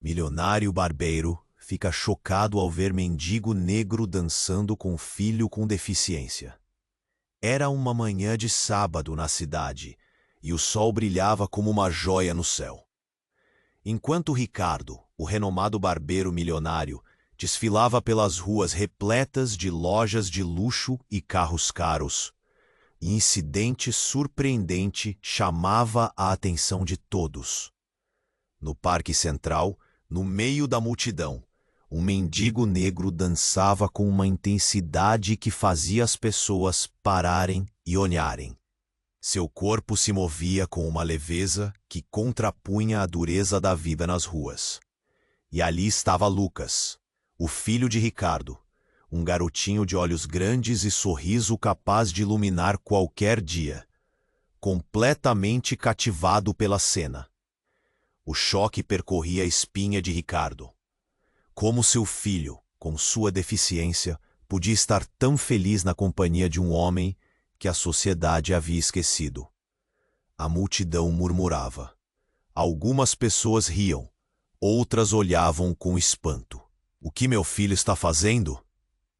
Milionário barbeiro fica chocado ao ver mendigo negro dançando com filho com deficiência. Era uma manhã de sábado na cidade e o sol brilhava como uma joia no céu. Enquanto Ricardo, o renomado barbeiro milionário, desfilava pelas ruas repletas de lojas de luxo e carros caros, incidente surpreendente chamava a atenção de todos. No Parque Central, no meio da multidão, um mendigo negro dançava com uma intensidade que fazia as pessoas pararem e olharem. Seu corpo se movia com uma leveza que contrapunha a dureza da vida nas ruas. E ali estava Lucas, o filho de Ricardo, um garotinho de olhos grandes e sorriso capaz de iluminar qualquer dia, completamente cativado pela cena. O choque percorria a espinha de Ricardo. Como seu filho, com sua deficiência, podia estar tão feliz na companhia de um homem que a sociedade havia esquecido. A multidão murmurava. Algumas pessoas riam, outras olhavam com espanto. O que meu filho está fazendo?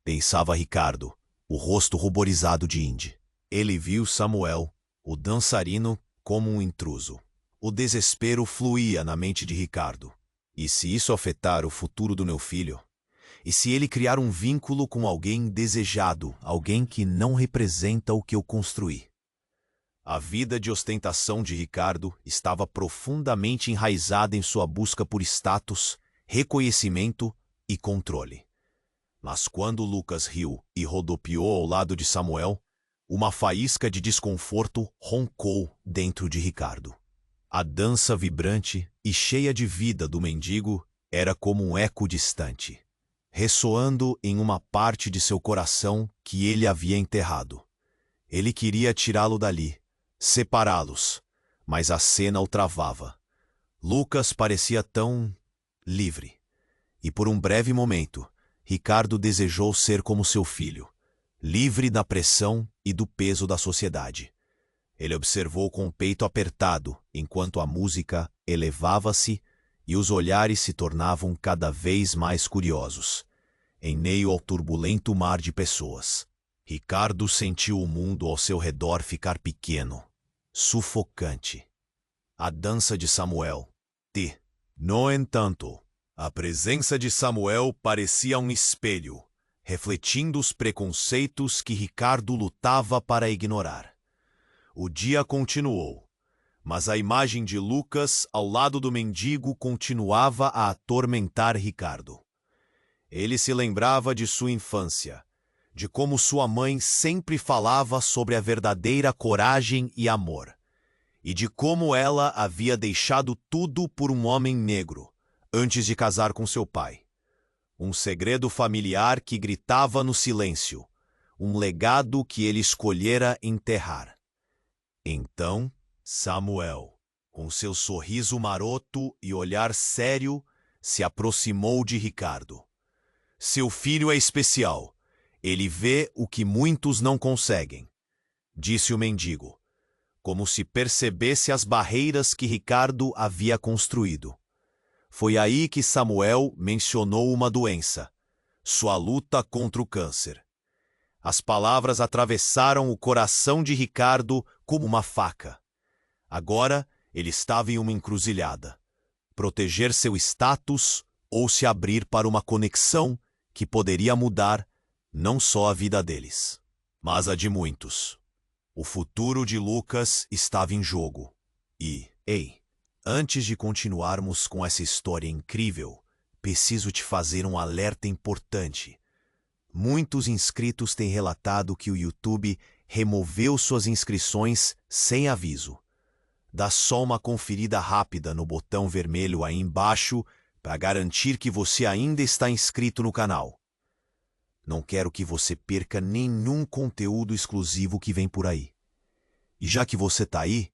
Pensava Ricardo, o rosto ruborizado de Indy. Ele viu Samuel, o dançarino, como um intruso. O desespero fluía na mente de Ricardo. E se isso afetar o futuro do meu filho? E se ele criar um vínculo com alguém desejado, alguém que não representa o que eu construí? A vida de ostentação de Ricardo estava profundamente enraizada em sua busca por status, reconhecimento e controle. Mas quando Lucas riu e rodopiou ao lado de Samuel, uma faísca de desconforto roncou dentro de Ricardo. A dança vibrante e cheia de vida do mendigo era como um eco distante, ressoando em uma parte de seu coração que ele havia enterrado. Ele queria tirá-lo dali, separá-los, mas a cena o travava. Lucas parecia tão livre. E por um breve momento, Ricardo desejou ser como seu filho, livre da pressão e do peso da sociedade. Ele observou com o peito apertado, enquanto a música elevava-se e os olhares se tornavam cada vez mais curiosos, em meio ao turbulento mar de pessoas. Ricardo sentiu o mundo ao seu redor ficar pequeno, sufocante. A dança de Samuel. No entanto, a presença de Samuel parecia um espelho, refletindo os preconceitos que Ricardo lutava para ignorar. O dia continuou, mas a imagem de Lucas ao lado do mendigo continuava a atormentar Ricardo. Ele se lembrava de sua infância, de como sua mãe sempre falava sobre a verdadeira coragem e amor, e de como ela havia deixado tudo por um homem negro, antes de casar com seu pai. Um segredo familiar que gritava no silêncio, um legado que ele escolhera enterrar. Então, Samuel, com seu sorriso maroto e olhar sério, se aproximou de Ricardo. Seu filho é especial. Ele vê o que muitos não conseguem, disse o mendigo, como se percebesse as barreiras que Ricardo havia construído. Foi aí que Samuel mencionou uma doença, sua luta contra o câncer. As palavras atravessaram o coração de Ricardo como uma faca. Agora ele estava em uma encruzilhada. Proteger seu status ou se abrir para uma conexão que poderia mudar não só a vida deles, mas a de muitos. O futuro de Lucas estava em jogo. Antes de continuarmos com essa história incrível, preciso te fazer um alerta importante. Muitos inscritos têm relatado que o YouTube removeu suas inscrições sem aviso. Dá só uma conferida rápida no botão vermelho aí embaixo para garantir que você ainda está inscrito no canal. Não quero que você perca nenhum conteúdo exclusivo que vem por aí. E já que você está aí,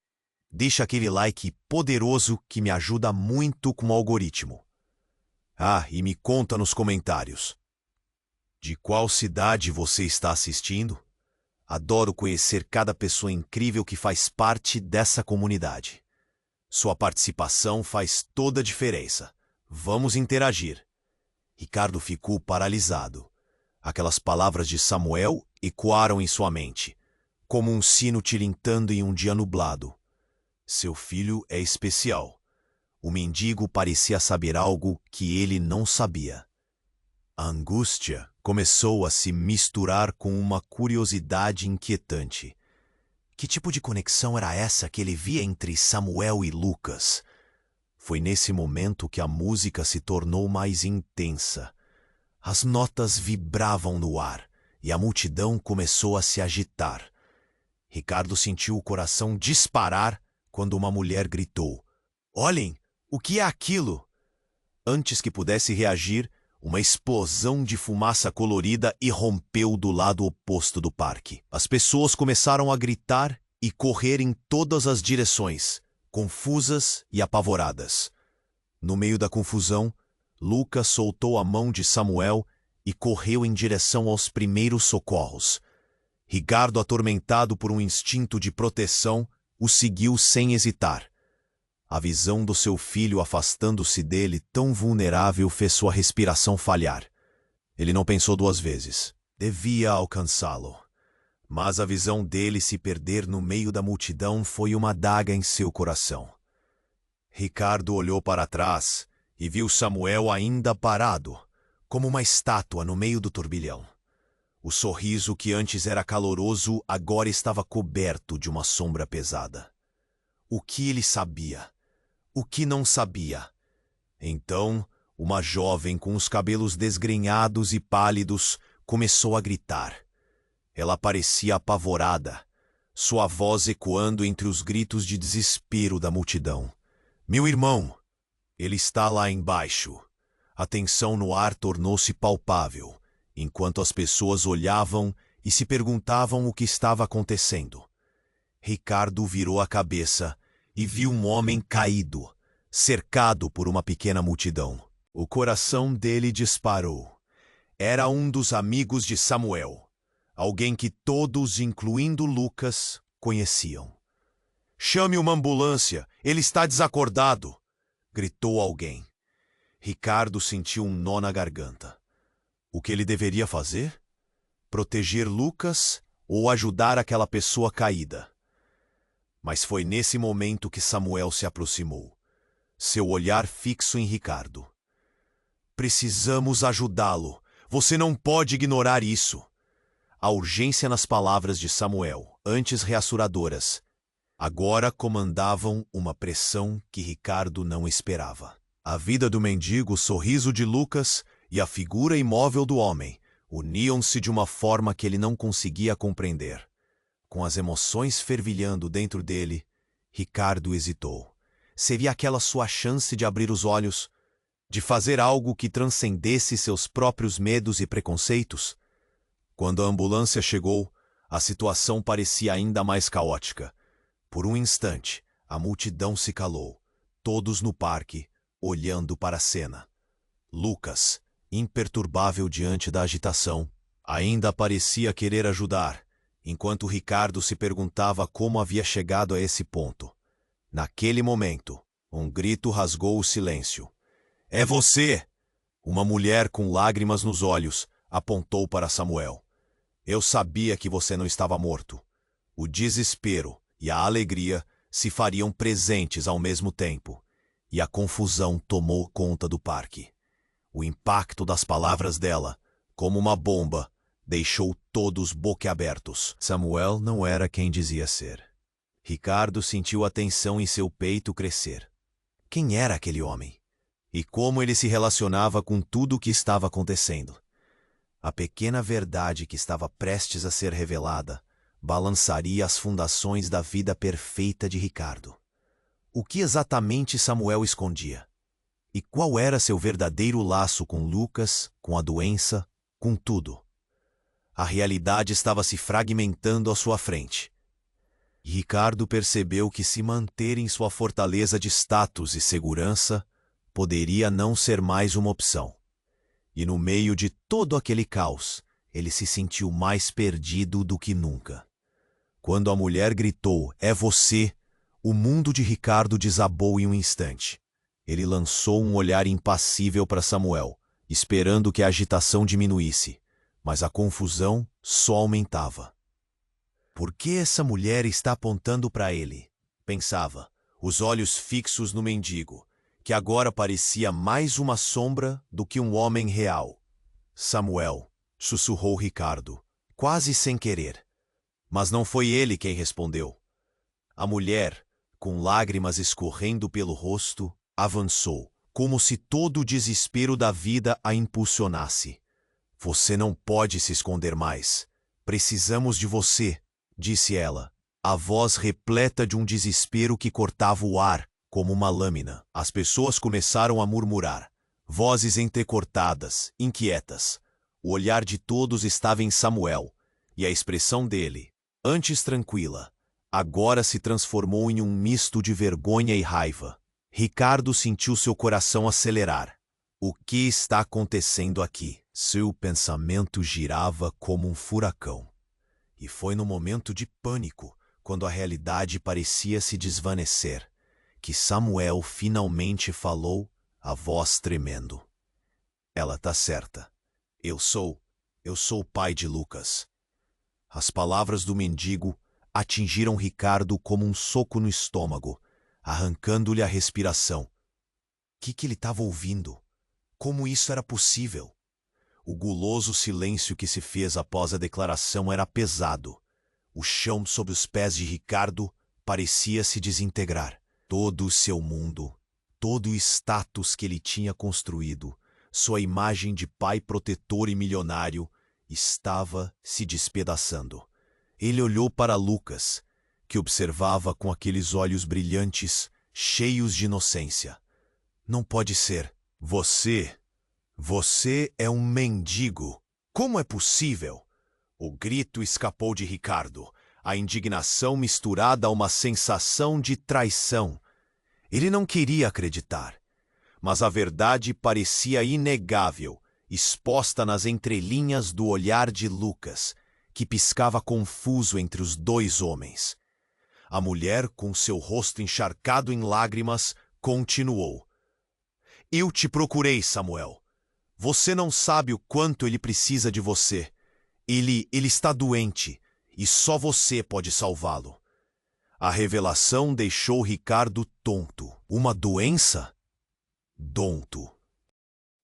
deixa aquele like poderoso que me ajuda muito com o algoritmo. E me conta nos comentários. De qual cidade você está assistindo? Adoro conhecer cada pessoa incrível que faz parte dessa comunidade. Sua participação faz toda a diferença. Vamos interagir. Ricardo ficou paralisado. Aquelas palavras de Samuel ecoaram em sua mente, como um sino tilintando em um dia nublado. Seu filho é especial. O mendigo parecia saber algo que ele não sabia. A angústia começou a se misturar com uma curiosidade inquietante. Que tipo de conexão era essa que ele via entre Samuel e Lucas? Foi nesse momento que a música se tornou mais intensa. As notas vibravam no ar e a multidão começou a se agitar. Ricardo sentiu o coração disparar quando uma mulher gritou: "Olhem, o que é aquilo?" Antes que pudesse reagir, uma explosão de fumaça colorida irrompeu do lado oposto do parque. As pessoas começaram a gritar e correr em todas as direções, confusas e apavoradas. No meio da confusão, Lucas soltou a mão de Samuel e correu em direção aos primeiros socorros. Ricardo, atormentado por um instinto de proteção, o seguiu sem hesitar. A visão do seu filho afastando-se dele tão vulnerável fez sua respiração falhar. Ele não pensou duas vezes. Devia alcançá-lo. Mas a visão dele se perder no meio da multidão foi uma adaga em seu coração. Ricardo olhou para trás e viu Samuel ainda parado, como uma estátua no meio do turbilhão. O sorriso que antes era caloroso agora estava coberto de uma sombra pesada. O que ele sabia? O que não sabia? Então, uma jovem com os cabelos desgrenhados e pálidos começou a gritar. Ela parecia apavorada, sua voz ecoando entre os gritos de desespero da multidão. "Meu irmão! Ele está lá embaixo." A tensão no ar tornou-se palpável, enquanto as pessoas olhavam e se perguntavam o que estava acontecendo. Ricardo virou a cabeça e viu um homem caído, cercado por uma pequena multidão. O coração dele disparou. Era um dos amigos de Samuel, alguém que todos, incluindo Lucas, conheciam. "Chame uma ambulância, ele está desacordado!" gritou alguém. Ricardo sentiu um nó na garganta. O que ele deveria fazer? Proteger Lucas ou ajudar aquela pessoa caída? Mas foi nesse momento que Samuel se aproximou, seu olhar fixo em Ricardo. "Precisamos ajudá-lo. Você não pode ignorar isso." A urgência nas palavras de Samuel, antes reassuradoras, agora comandavam uma pressão que Ricardo não esperava. A vida do mendigo, o sorriso de Lucas e a figura imóvel do homem uniam-se de uma forma que ele não conseguia compreender. Com as emoções fervilhando dentro dele, Ricardo hesitou. Seria aquela sua chance de abrir os olhos, de fazer algo que transcendesse seus próprios medos e preconceitos? Quando a ambulância chegou, a situação parecia ainda mais caótica. Por um instante, a multidão se calou, todos no parque, olhando para a cena. Lucas, imperturbável diante da agitação, ainda parecia querer ajudar, enquanto Ricardo se perguntava como havia chegado a esse ponto. Naquele momento, um grito rasgou o silêncio. "É você!" Uma mulher com lágrimas nos olhos apontou para Samuel. "Eu sabia que você não estava morto." O desespero e a alegria se fariam presentes ao mesmo tempo, e a confusão tomou conta do parque. O impacto das palavras dela, como uma bomba, deixou todos boquiabertos. Samuel não era quem dizia ser. Ricardo sentiu a tensão em seu peito crescer. Quem era aquele homem? E como ele se relacionava com tudo o que estava acontecendo? A pequena verdade que estava prestes a ser revelada balançaria as fundações da vida perfeita de Ricardo. O que exatamente Samuel escondia? E qual era seu verdadeiro laço com Lucas, com a doença, com tudo? A realidade estava se fragmentando à sua frente. E Ricardo percebeu que se manter em sua fortaleza de status e segurança poderia não ser mais uma opção. E no meio de todo aquele caos, ele se sentiu mais perdido do que nunca. Quando a mulher gritou, "É você!", o mundo de Ricardo desabou em um instante. Ele lançou um olhar impassível para Samuel, esperando que a agitação diminuísse, mas a confusão só aumentava. Por que essa mulher está apontando para ele? Pensava, os olhos fixos no mendigo, que agora parecia mais uma sombra do que um homem real. Samuel, sussurrou Ricardo, quase sem querer. Mas não foi ele quem respondeu. A mulher, com lágrimas escorrendo pelo rosto, avançou, como se todo o desespero da vida a impulsionasse. Você não pode se esconder mais. Precisamos de você, disse ela, a voz repleta de um desespero que cortava o ar como uma lâmina. As pessoas começaram a murmurar, vozes entrecortadas, inquietas. O olhar de todos estava em Samuel, e a expressão dele, antes tranquila, agora se transformou em um misto de vergonha e raiva. Ricardo sentiu seu coração acelerar. O que está acontecendo aqui? Seu pensamento girava como um furacão. E foi no momento de pânico, quando a realidade parecia se desvanecer, que Samuel finalmente falou, a voz tremendo. Ela tá certa. Eu sou o pai de Lucas. As palavras do mendigo atingiram Ricardo como um soco no estômago, arrancando-lhe a respiração. O que ele estava ouvindo? Como isso era possível? O guloso silêncio que se fez após a declaração era pesado. O chão sob os pés de Ricardo parecia se desintegrar. Todo o seu mundo, todo o status que ele tinha construído, sua imagem de pai protetor e milionário, estava se despedaçando. Ele olhou para Lucas, que observava com aqueles olhos brilhantes, cheios de inocência. Não pode ser. Você é um mendigo. Como é possível? O grito escapou de Ricardo, a indignação misturada a uma sensação de traição. Ele não queria acreditar, mas a verdade parecia inegável, exposta nas entrelinhas do olhar de Lucas, que piscava confuso entre os dois homens. A mulher, com seu rosto encharcado em lágrimas, continuou. Eu te procurei, Samuel. Você não sabe o quanto ele precisa de você. Ele está doente, e só você pode salvá-lo. A revelação deixou Ricardo tonto. Uma doença? Donto.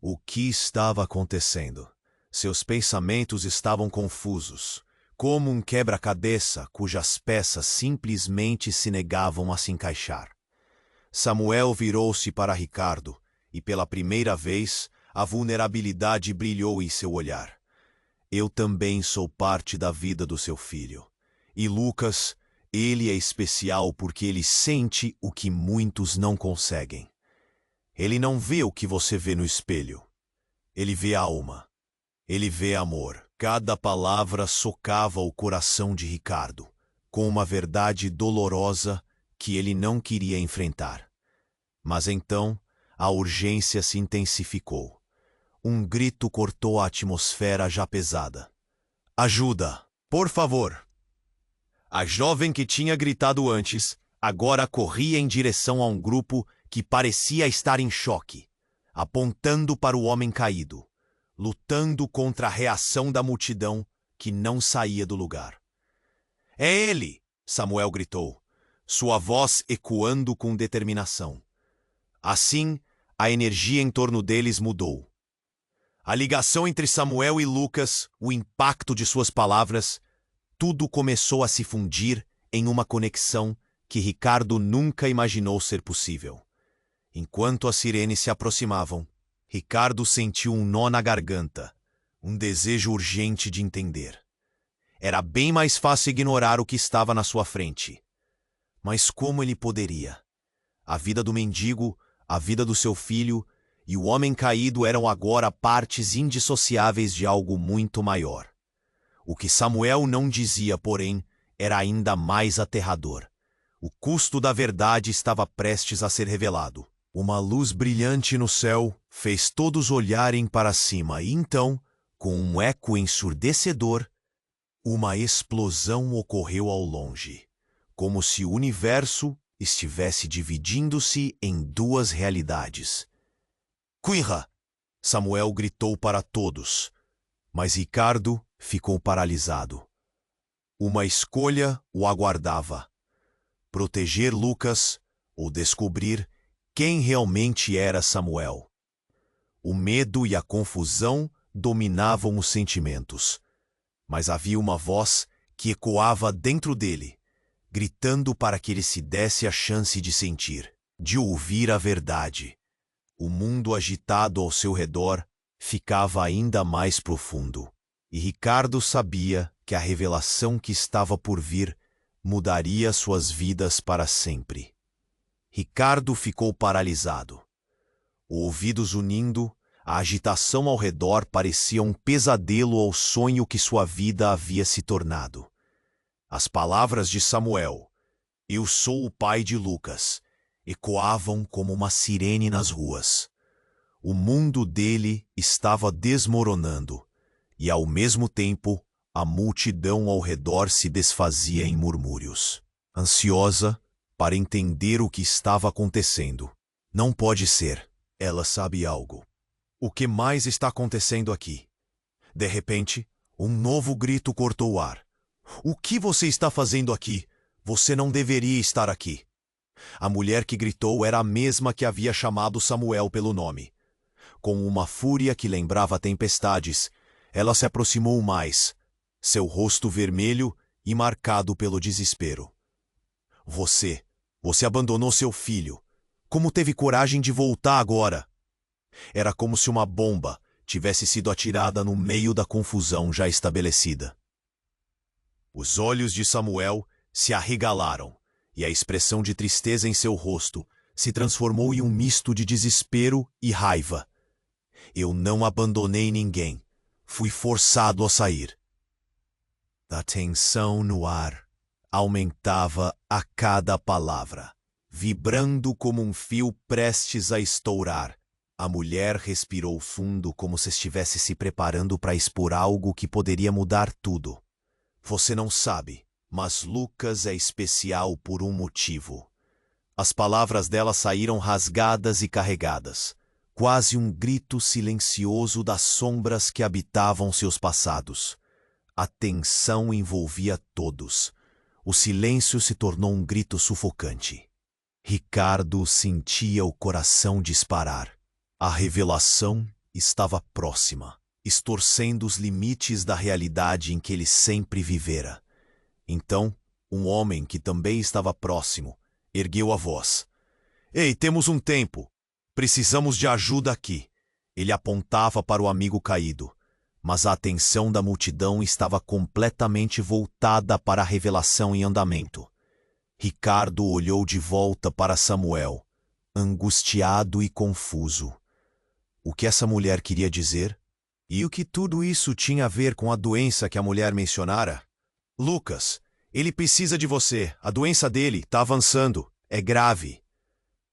O que estava acontecendo? Seus pensamentos estavam confusos, como um quebra-cabeça cujas peças simplesmente se negavam a se encaixar. Samuel virou-se para Ricardo, e pela primeira vez, a vulnerabilidade brilhou em seu olhar. Eu também sou parte da vida do seu filho. E Lucas, ele é especial porque ele sente o que muitos não conseguem. Ele não vê o que você vê no espelho. Ele vê alma. Ele vê amor. Cada palavra socava o coração de Ricardo, com uma verdade dolorosa que ele não queria enfrentar. Mas então, a urgência se intensificou. Um grito cortou a atmosfera já pesada. Ajuda! Por favor! A jovem que tinha gritado antes, agora corria em direção a um grupo que parecia estar em choque, apontando para o homem caído, lutando contra a reação da multidão que não saía do lugar. É ele! Samuel gritou, sua voz ecoando com determinação. Assim, a energia em torno deles mudou. A ligação entre Samuel e Lucas, o impacto de suas palavras, tudo começou a se fundir em uma conexão que Ricardo nunca imaginou ser possível. Enquanto as sirenes se aproximavam, Ricardo sentiu um nó na garganta, um desejo urgente de entender. Era bem mais fácil ignorar o que estava na sua frente. Mas como ele poderia? A vida do mendigo, a vida do seu filho e o homem caído eram agora partes indissociáveis de algo muito maior. O que Samuel não dizia, porém, era ainda mais aterrador. O custo da verdade estava prestes a ser revelado. Uma luz brilhante no céu fez todos olharem para cima e então, com um eco ensurdecedor, uma explosão ocorreu ao longe, como se o universo estivesse dividindo-se em duas realidades. Quinra! Samuel gritou para todos, mas Ricardo ficou paralisado. Uma escolha o aguardava: proteger Lucas ou descobrir quem realmente era Samuel. O medo e a confusão dominavam os sentimentos, mas havia uma voz que ecoava dentro dele, gritando para que ele se desse a chance de sentir, de ouvir a verdade. O mundo agitado ao seu redor ficava ainda mais profundo, e Ricardo sabia que a revelação que estava por vir mudaria suas vidas para sempre. Ricardo ficou paralisado. Ouvidos unindo, a agitação ao redor parecia um pesadelo ao sonho que sua vida havia se tornado. As palavras de Samuel, "Eu sou o pai de Lucas", ecoavam como uma sirene nas ruas. O mundo dele estava desmoronando, e ao mesmo tempo a multidão ao redor se desfazia em murmúrios, ansiosa para entender o que estava acontecendo. Não pode ser, ela sabe algo. O que mais está acontecendo aqui? De repente, um novo grito cortou o ar. O que você está fazendo aqui? Você não deveria estar aqui. A mulher que gritou era a mesma que havia chamado Samuel pelo nome. Com uma fúria que lembrava tempestades, ela se aproximou mais, seu rosto vermelho e marcado pelo desespero. Você abandonou seu filho. Como teve coragem de voltar agora? Era como se uma bomba tivesse sido atirada no meio da confusão já estabelecida. Os olhos de Samuel se arregalaram, e a expressão de tristeza em seu rosto se transformou em um misto de desespero e raiva. Eu não abandonei ninguém. Fui forçado a sair. A tensão no ar aumentava a cada palavra, vibrando como um fio prestes a estourar. A mulher respirou fundo como se estivesse se preparando para expor algo que poderia mudar tudo. Você não sabe, mas Lucas é especial por um motivo. As palavras dela saíram rasgadas e carregadas, quase um grito silencioso das sombras que habitavam seus passados. A tensão envolvia todos. O silêncio se tornou um grito sufocante. Ricardo sentia o coração disparar. A revelação estava próxima, estorcendo os limites da realidade em que ele sempre vivera. Então, um homem que também estava próximo ergueu a voz. Ei, temos um tempo. Precisamos de ajuda aqui. Ele apontava para o amigo caído, mas a atenção da multidão estava completamente voltada para a revelação em andamento. Ricardo olhou de volta para Samuel, angustiado e confuso. O que essa mulher queria dizer? E o que tudo isso tinha a ver com a doença que a mulher mencionara? Lucas, ele precisa de você. A doença dele está avançando. É grave.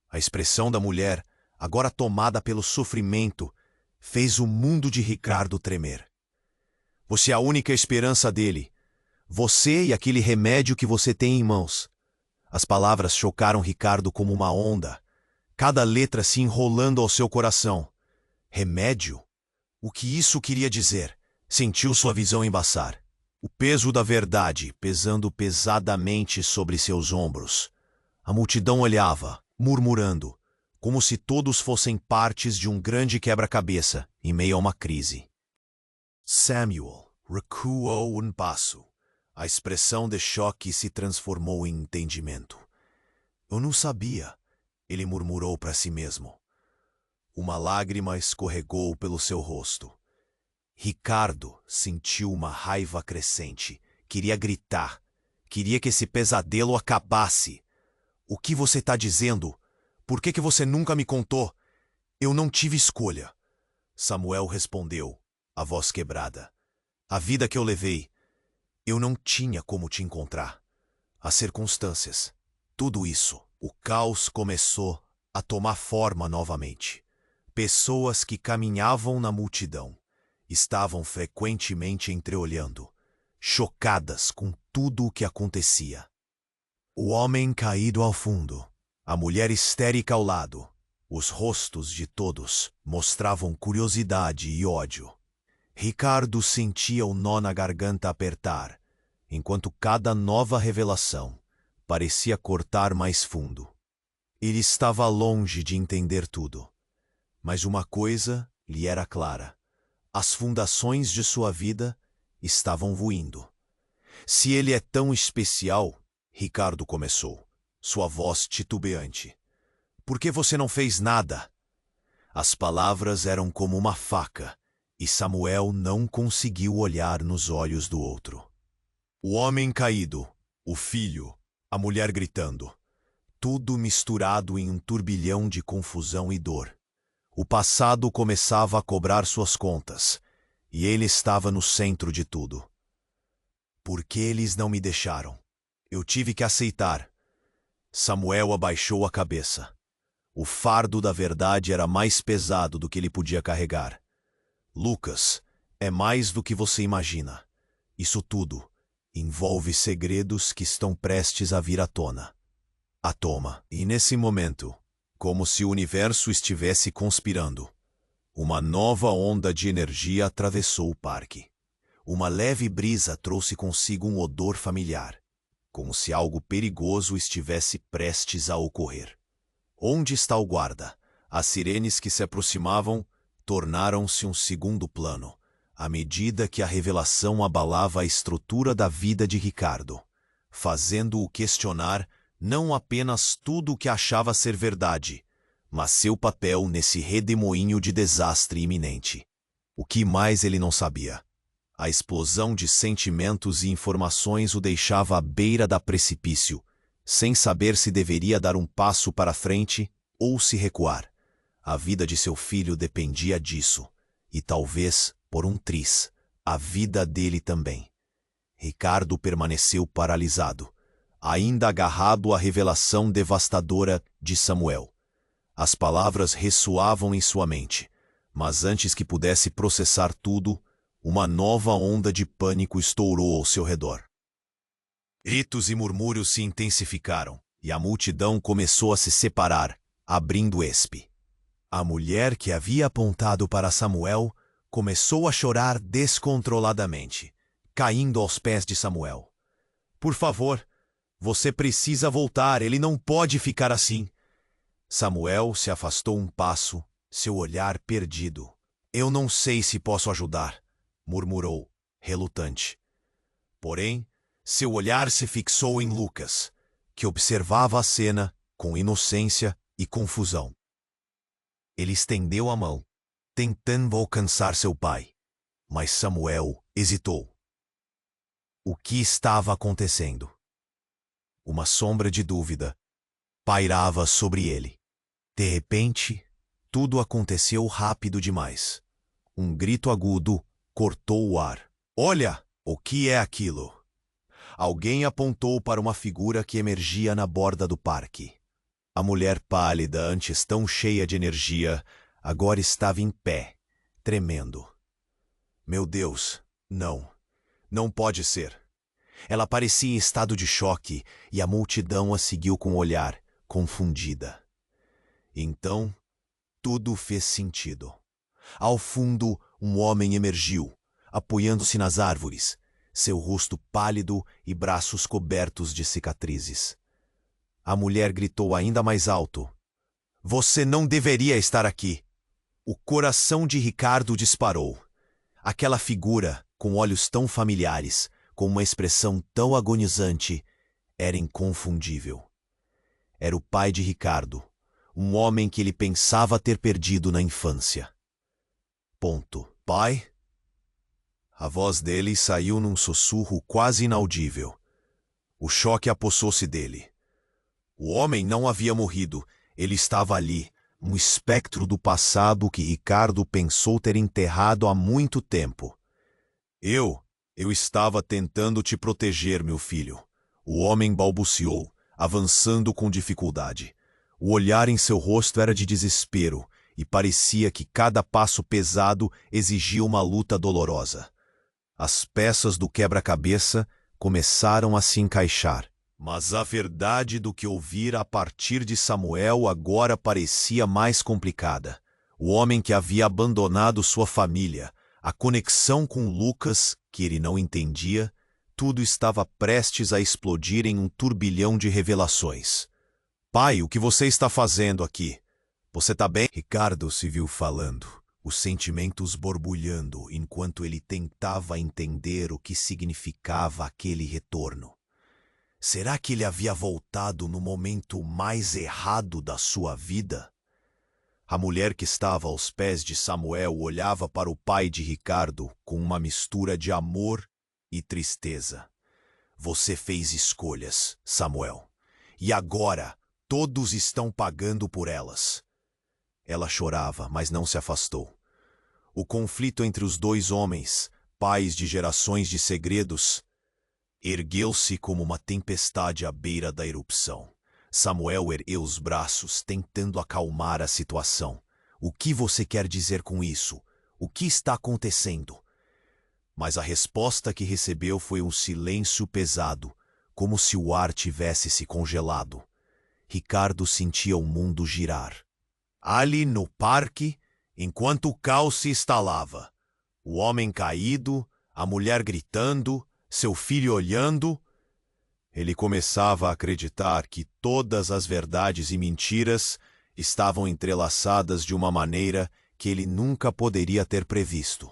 A expressão da mulher, agora tomada pelo sofrimento, fez o mundo de Ricardo tremer. Você é a única esperança dele. Você e aquele remédio que você tem em mãos. As palavras chocaram Ricardo como uma onda, cada letra se enrolando ao seu coração. Remédio? O que isso queria dizer? Sentiu sua visão embaçar. O peso da verdade pesando pesadamente sobre seus ombros. A multidão olhava, murmurando, como se todos fossem partes de um grande quebra-cabeça em meio a uma crise. Samuel recuou um passo. A expressão de choque se transformou em entendimento. Eu não sabia, ele murmurou para si mesmo. Uma lágrima escorregou pelo seu rosto. Ricardo sentiu uma raiva crescente. Queria gritar. Queria que esse pesadelo acabasse. O que você está dizendo? Por que você nunca me contou? Eu não tive escolha. Samuel respondeu, a voz quebrada. A vida que eu levei, eu não tinha como te encontrar. As circunstâncias, tudo isso. O caos começou a tomar forma novamente. Pessoas que caminhavam na multidão estavam frequentemente entreolhando, chocadas com tudo o que acontecia. O homem caído ao fundo, a mulher histérica ao lado. Os rostos de todos mostravam curiosidade e ódio. Ricardo sentia o nó na garganta apertar, enquanto cada nova revelação parecia cortar mais fundo. Ele estava longe de entender tudo, mas uma coisa lhe era clara: as fundações de sua vida estavam ruindo. Se ele é tão especial, Ricardo começou, sua voz titubeante. Por que você não fez nada? As palavras eram como uma faca, e Samuel não conseguiu olhar nos olhos do outro. O homem caído, o filho, a mulher gritando. Tudo misturado em um turbilhão de confusão e dor. O passado começava a cobrar suas contas, e ele estava no centro de tudo. Por que eles não me deixaram? Eu tive que aceitar. Samuel abaixou a cabeça. O fardo da verdade era mais pesado do que ele podia carregar. Lucas, é mais do que você imagina. Isso tudo envolve segredos que estão prestes a vir à tona. E nesse momento, como se o universo estivesse conspirando, uma nova onda de energia atravessou o parque. Uma leve brisa trouxe consigo um odor familiar, como se algo perigoso estivesse prestes a ocorrer. Onde está o guarda? As sirenes que se aproximavam tornaram-se um segundo plano, à medida que a revelação abalava a estrutura da vida de Ricardo, fazendo-o questionar não apenas tudo o que achava ser verdade, mas seu papel nesse redemoinho de desastre iminente. O que mais ele não sabia? A explosão de sentimentos e informações o deixava à beira da precipício, sem saber se deveria dar um passo para frente ou se recuar. A vida de seu filho dependia disso, e talvez, por um triz, a vida dele também. Ricardo permaneceu paralisado, ainda agarrado à revelação devastadora de Samuel. As palavras ressoavam em sua mente, mas antes que pudesse processar tudo, uma nova onda de pânico estourou ao seu redor. Gritos e murmúrios se intensificaram, e a multidão começou a se separar, abrindo espe. A mulher que havia apontado para Samuel começou a chorar descontroladamente, caindo aos pés de Samuel. Por favor, você precisa voltar, ele não pode ficar assim. Samuel se afastou um passo, seu olhar perdido. Eu não sei se posso ajudar, murmurou, relutante. Porém, seu olhar se fixou em Lucas, que observava a cena com inocência e confusão. Ele estendeu a mão, tentando alcançar seu pai, mas Samuel hesitou. O que estava acontecendo? Uma sombra de dúvida pairava sobre ele. De repente, tudo aconteceu rápido demais. Um grito agudo cortou o ar. Olha, o que é aquilo? Alguém apontou para uma figura que emergia na borda do parque. A mulher pálida, antes tão cheia de energia, agora estava em pé, tremendo. Meu Deus, não. Não pode ser. Ela parecia em estado de choque e a multidão a seguiu com o olhar, confundida. Então, tudo fez sentido. Ao fundo, um homem emergiu, apoiando-se nas árvores, seu rosto pálido e braços cobertos de cicatrizes. A mulher gritou ainda mais alto. Você não deveria estar aqui. O coração de Ricardo disparou. Aquela figura, com olhos tão familiares, com uma expressão tão agonizante, era inconfundível. Era o pai de Ricardo, um homem que ele pensava ter perdido na infância. Pai? A voz dele saiu num sussurro quase inaudível. O choque apossou-se dele. O homem não havia morrido, ele estava ali, um espectro do passado que Ricardo pensou ter enterrado há muito tempo. Eu estava tentando te proteger, meu filho. O homem balbuciou, avançando com dificuldade. O olhar em seu rosto era de desespero, e parecia que cada passo pesado exigia uma luta dolorosa. As peças do quebra-cabeça começaram a se encaixar, Mas a verdade do que ouvira a partir de Samuel agora parecia mais complicada. O homem que havia abandonado sua família, a conexão com Lucas, que ele não entendia, tudo estava prestes a explodir em um turbilhão de revelações. Pai, o que você está fazendo aqui? Você está bem? Ricardo se viu falando, os sentimentos borbulhando enquanto ele tentava entender o que significava aquele retorno. Será que ele havia voltado no momento mais errado da sua vida? A mulher que estava aos pés de Samuel olhava para o pai de Ricardo com uma mistura de amor e tristeza. Você fez escolhas, Samuel, e agora todos estão pagando por elas. Ela chorava, mas não se afastou. O conflito entre os dois homens, pais de gerações de segredos, ergueu-se como uma tempestade à beira da erupção. Samuel ergueu os braços, tentando acalmar a situação. O que você quer dizer com isso? O que está acontecendo? Mas a resposta que recebeu foi um silêncio pesado, como se o ar tivesse se congelado. Ricardo sentia o mundo girar. Ali no parque, enquanto o caos se instalava, o homem caído, a mulher gritando, seu filho olhando, ele começava a acreditar que todas as verdades e mentiras estavam entrelaçadas de uma maneira que ele nunca poderia ter previsto.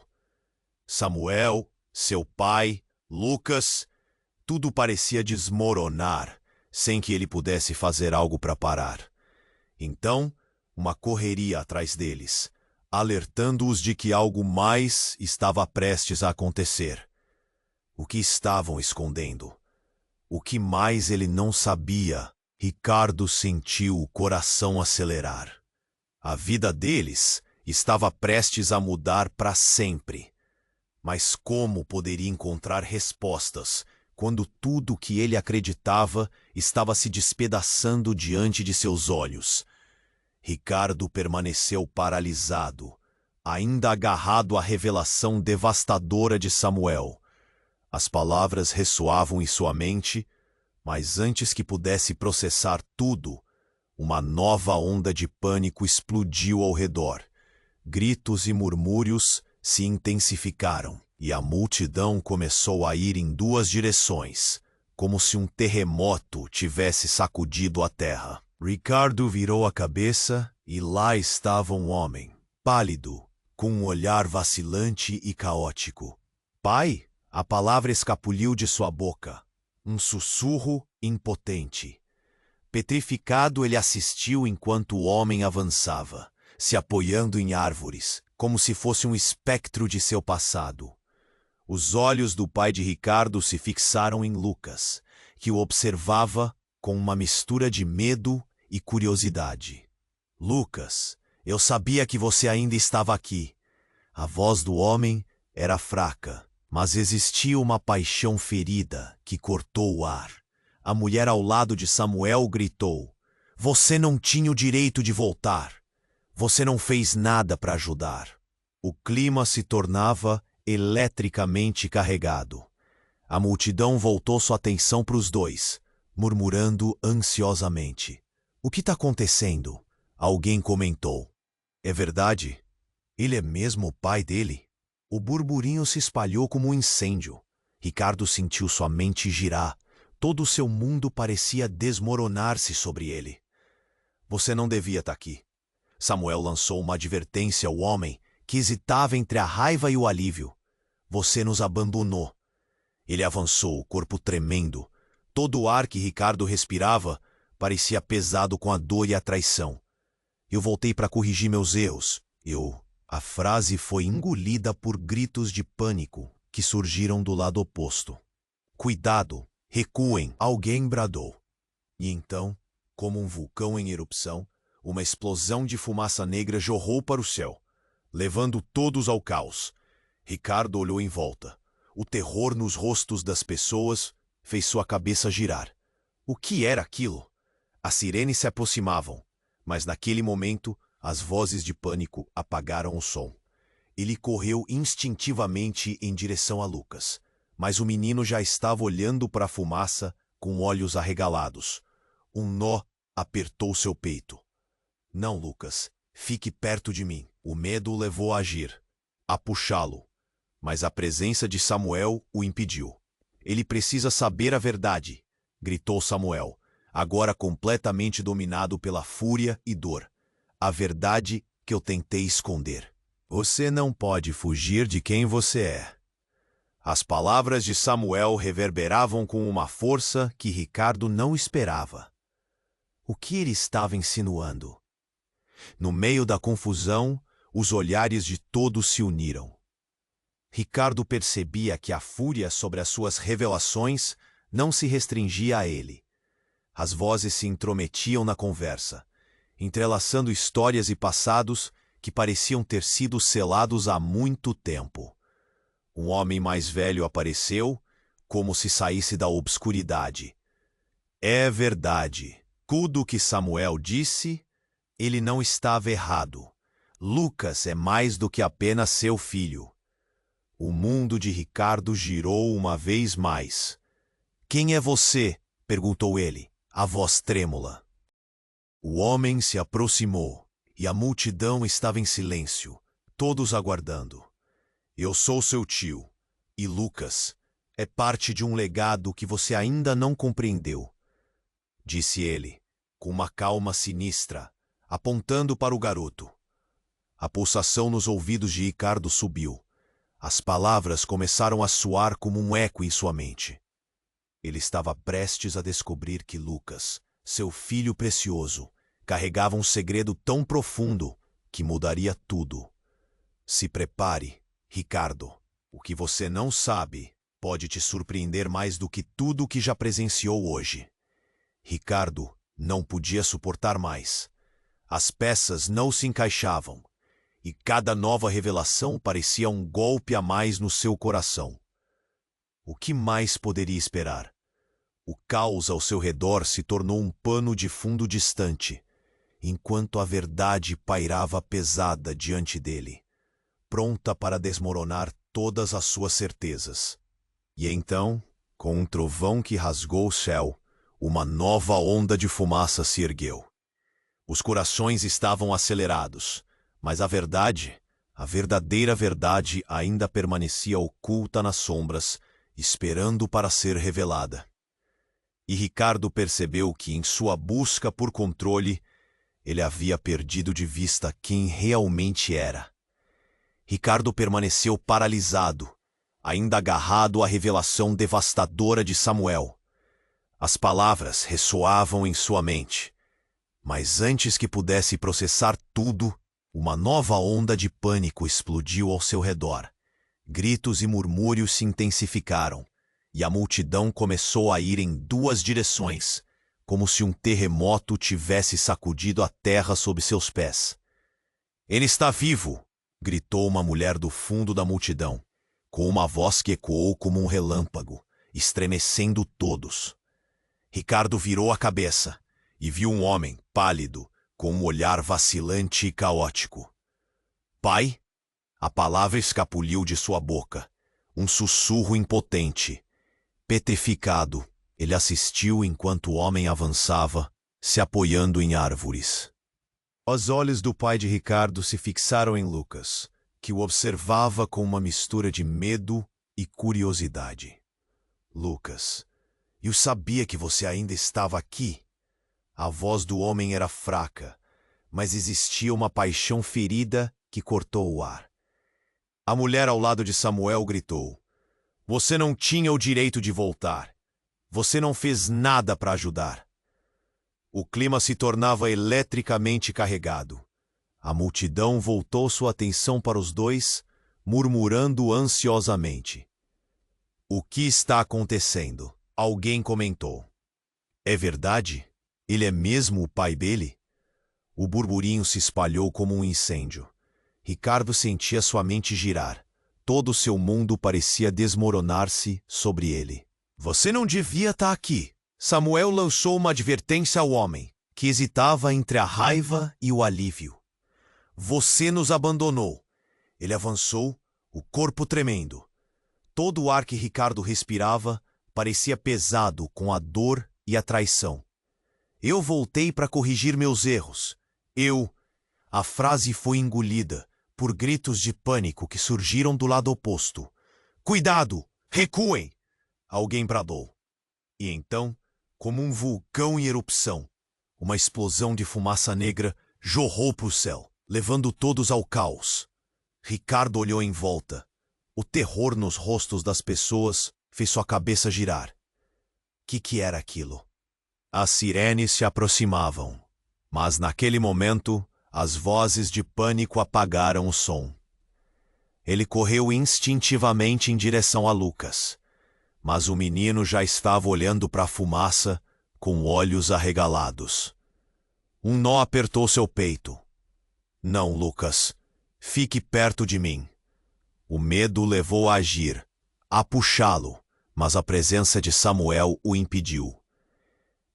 Samuel, seu pai, Lucas, tudo parecia desmoronar, sem que ele pudesse fazer algo para parar. Então, uma correria atrás deles, alertando-os de que algo mais estava prestes a acontecer. O que estavam escondendo? O que mais ele não sabia? Ricardo sentiu o coração acelerar. A vida deles estava prestes a mudar para sempre. Mas como poderia encontrar respostas quando tudo o que ele acreditava estava se despedaçando diante de seus olhos? Ricardo permaneceu paralisado, ainda agarrado à revelação devastadora de Samuel. As palavras ressoavam em sua mente, mas antes que pudesse processar tudo, uma nova onda de pânico explodiu ao redor. Gritos e murmúrios se intensificaram, e a multidão começou a ir em duas direções, como se um terremoto tivesse sacudido a terra. Ricardo virou a cabeça e lá estava um homem, pálido, com um olhar vacilante e caótico. Pai? A palavra escapuliu de sua boca, um sussurro impotente. Petrificado, ele assistiu enquanto o homem avançava, se apoiando em árvores, como se fosse um espectro de seu passado. Os olhos do pai de Ricardo se fixaram em Lucas, que o observava com uma mistura de medo e curiosidade. Lucas, eu sabia que você ainda estava aqui. A voz do homem era fraca, mas existia uma paixão ferida que cortou o ar. A mulher ao lado de Samuel gritou: Você não tinha o direito de voltar. Você não fez nada para ajudar. O clima se tornava eletricamente carregado. A multidão voltou sua atenção para os dois, murmurando ansiosamente. O que está acontecendo? Alguém comentou. É verdade? Ele é mesmo o pai dele? O burburinho se espalhou como um incêndio. Ricardo sentiu sua mente girar. Todo o seu mundo parecia desmoronar-se sobre ele. Você não devia estar aqui. Samuel lançou uma advertência ao homem que hesitava entre a raiva e o alívio. Você nos abandonou. Ele avançou, o corpo tremendo. Todo o ar que Ricardo respirava parecia pesado com a dor e a traição. Eu voltei para corrigir meus erros. A frase foi engolida por gritos de pânico que surgiram do lado oposto. Cuidado, recuem, alguém bradou. E então, como um vulcão em erupção, uma explosão de fumaça negra jorrou para o céu, levando todos ao caos. Ricardo olhou em volta. O terror nos rostos das pessoas fez sua cabeça girar. O que era aquilo? As sirenes se aproximavam, mas naquele momento as vozes de pânico apagaram o som. Ele correu instintivamente em direção a Lucas, mas o menino já estava olhando para a fumaça com olhos arregalados. Um nó apertou seu peito. Não, Lucas, fique perto de mim. O medo o levou a agir, a puxá-lo. Mas a presença de Samuel o impediu. Ele precisa saber a verdade, gritou Samuel, agora completamente dominado pela fúria e dor. A verdade que eu tentei esconder. Você não pode fugir de quem você é. As palavras de Samuel reverberavam com uma força que Ricardo não esperava. O que ele estava insinuando? No meio da confusão, os olhares de todos se uniram. Ricardo percebia que a fúria sobre as suas revelações não se restringia a ele. As vozes se intrometiam na conversa, entrelaçando histórias e passados que pareciam ter sido selados há muito tempo. Um homem mais velho apareceu, como se saísse da obscuridade. É verdade. Tudo que Samuel disse, ele não estava errado. Lucas é mais do que apenas seu filho. O mundo de Ricardo girou uma vez mais. Quem é você? Perguntou ele, a voz trêmula. O homem se aproximou, e a multidão estava em silêncio, todos aguardando. Eu sou seu tio, e Lucas é parte de um legado que você ainda não compreendeu, disse ele, com uma calma sinistra, apontando para o garoto. A pulsação nos ouvidos de Ricardo subiu. As palavras começaram a soar como um eco em sua mente. Ele estava prestes a descobrir que Lucas, seu filho precioso, carregava um segredo tão profundo que mudaria tudo. Se prepare, Ricardo. O que você não sabe pode te surpreender mais do que tudo o que já presenciou hoje. Ricardo não podia suportar mais. As peças não se encaixavam, e cada nova revelação parecia um golpe a mais no seu coração. O que mais poderia esperar? O caos ao seu redor se tornou um pano de fundo distante, enquanto a verdade pairava pesada diante dele, pronta para desmoronar todas as suas certezas. E então, com um trovão que rasgou o céu, uma nova onda de fumaça se ergueu. Os corações estavam acelerados, mas a verdade, a verdadeira verdade, ainda permanecia oculta nas sombras, esperando para ser revelada. E Ricardo percebeu que, em sua busca por controle, ele havia perdido de vista quem realmente era. Ricardo permaneceu paralisado, ainda agarrado à revelação devastadora de Samuel. As palavras ressoavam em sua mente, mas antes que pudesse processar tudo, uma nova onda de pânico explodiu ao seu redor. Gritos e murmúrios se intensificaram, e a multidão começou a ir em duas direções, como se um terremoto tivesse sacudido a terra sob seus pés. Ele está vivo! Gritou uma mulher do fundo da multidão, com uma voz que ecoou como um relâmpago, estremecendo todos. Ricardo virou a cabeça e viu um homem pálido, com um olhar vacilante e caótico. Pai? A palavra escapuliu de sua boca, um sussurro impotente. Petrificado, ele assistiu enquanto o homem avançava, se apoiando em árvores. Os olhos do pai de Ricardo se fixaram em Lucas, que o observava com uma mistura de medo e curiosidade. Lucas, eu sabia que você ainda estava aqui. A voz do homem era fraca, mas existia uma paixão ferida que cortou o ar. A mulher ao lado de Samuel gritou: Você não tinha o direito de voltar. Você não fez nada para ajudar. O clima se tornava eletricamente carregado. A multidão voltou sua atenção para os dois, murmurando ansiosamente. O que está acontecendo? Alguém comentou. É verdade? Ele é mesmo o pai dele? O burburinho se espalhou como um incêndio. Ricardo sentia sua mente girar. Todo o seu mundo parecia desmoronar-se sobre ele. Você não devia estar aqui. Samuel lançou uma advertência ao homem, que hesitava entre a raiva e o alívio. Você nos abandonou. Ele avançou, o corpo tremendo. Todo o ar que Ricardo respirava parecia pesado com a dor e a traição. Eu voltei para corrigir meus erros. A frase foi engolida por gritos de pânico que surgiram do lado oposto. Cuidado! Recuem! Alguém bradou. E então, como um vulcão em erupção, uma explosão de fumaça negra jorrou para o céu, levando todos ao caos. Ricardo olhou em volta. O terror nos rostos das pessoas fez sua cabeça girar. Que era aquilo? As sirenes se aproximavam, mas naquele momento as vozes de pânico apagaram o som. Ele correu instintivamente em direção a Lucas, mas o menino já estava olhando para a fumaça com olhos arregalados. Um nó apertou seu peito. Não, Lucas, fique perto de mim. O medo o levou a agir, a puxá-lo, mas a presença de Samuel o impediu.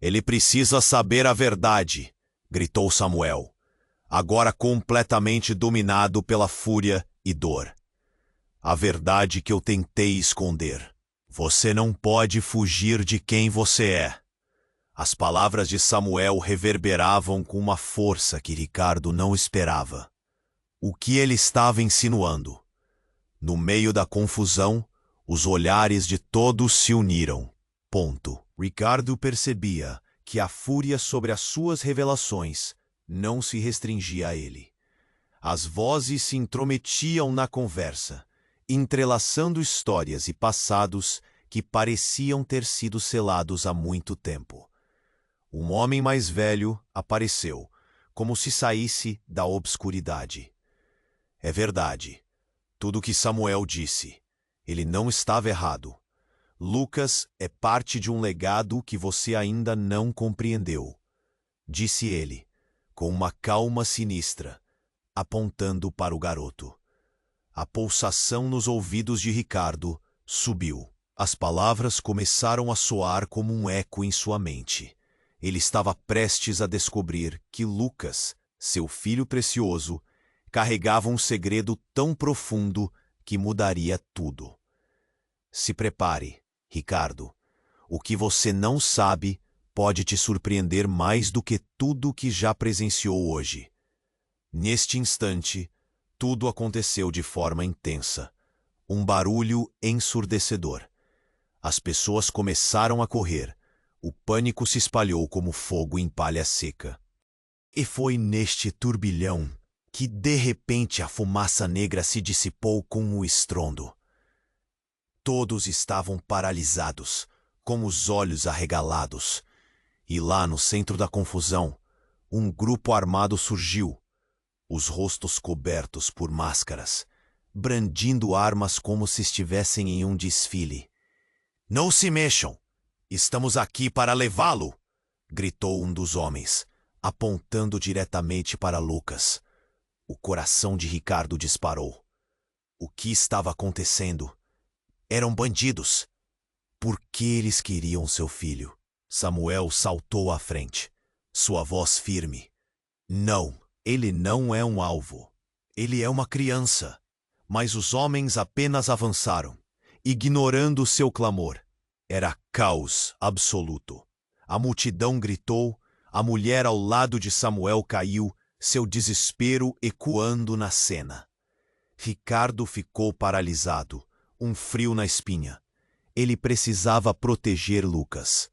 Ele precisa saber a verdade, gritou Samuel, agora completamente dominado pela fúria e dor. A verdade que eu tentei esconder. Você não pode fugir de quem você é. As palavras de Samuel reverberavam com uma força que Ricardo não esperava. O que ele estava insinuando? No meio da confusão, os olhares de todos se uniram. Ricardo percebia que a fúria sobre as suas revelações não se restringia a ele. As vozes se intrometiam na conversa, entrelaçando histórias e passados que pareciam ter sido selados há muito tempo. Um homem mais velho apareceu, como se saísse da obscuridade. É verdade. Tudo o que Samuel disse. Ele não estava errado. Lucas é parte de um legado que você ainda não compreendeu, disse ele, com uma calma sinistra, apontando para o garoto. A pulsação nos ouvidos de Ricardo subiu. As palavras começaram a soar como um eco em sua mente. Ele estava prestes a descobrir que Lucas, seu filho precioso, carregava um segredo tão profundo que mudaria tudo. Se prepare, Ricardo. O que você não sabe pode te surpreender mais do que tudo que já presenciou hoje. Neste instante, tudo aconteceu de forma intensa. Um barulho ensurdecedor. As pessoas começaram a correr. O pânico se espalhou como fogo em palha seca. E foi neste turbilhão que, de repente, a fumaça negra se dissipou com um estrondo. Todos estavam paralisados, com os olhos arregalados. E lá no centro da confusão, um grupo armado surgiu, os rostos cobertos por máscaras, brandindo armas como se estivessem em um desfile. Não se mexam! Estamos aqui para levá-lo! Gritou um dos homens, apontando diretamente para Lucas. O coração de Ricardo disparou. O que estava acontecendo? Eram bandidos. Por que eles queriam seu filho? Samuel saltou à frente, sua voz firme. Não, ele não é um alvo. Ele é uma criança. Mas os homens apenas avançaram, ignorando seu clamor. Era caos absoluto. A multidão gritou, a mulher ao lado de Samuel caiu, seu desespero ecoando na cena. Ricardo ficou paralisado, um frio na espinha. Ele precisava proteger Lucas.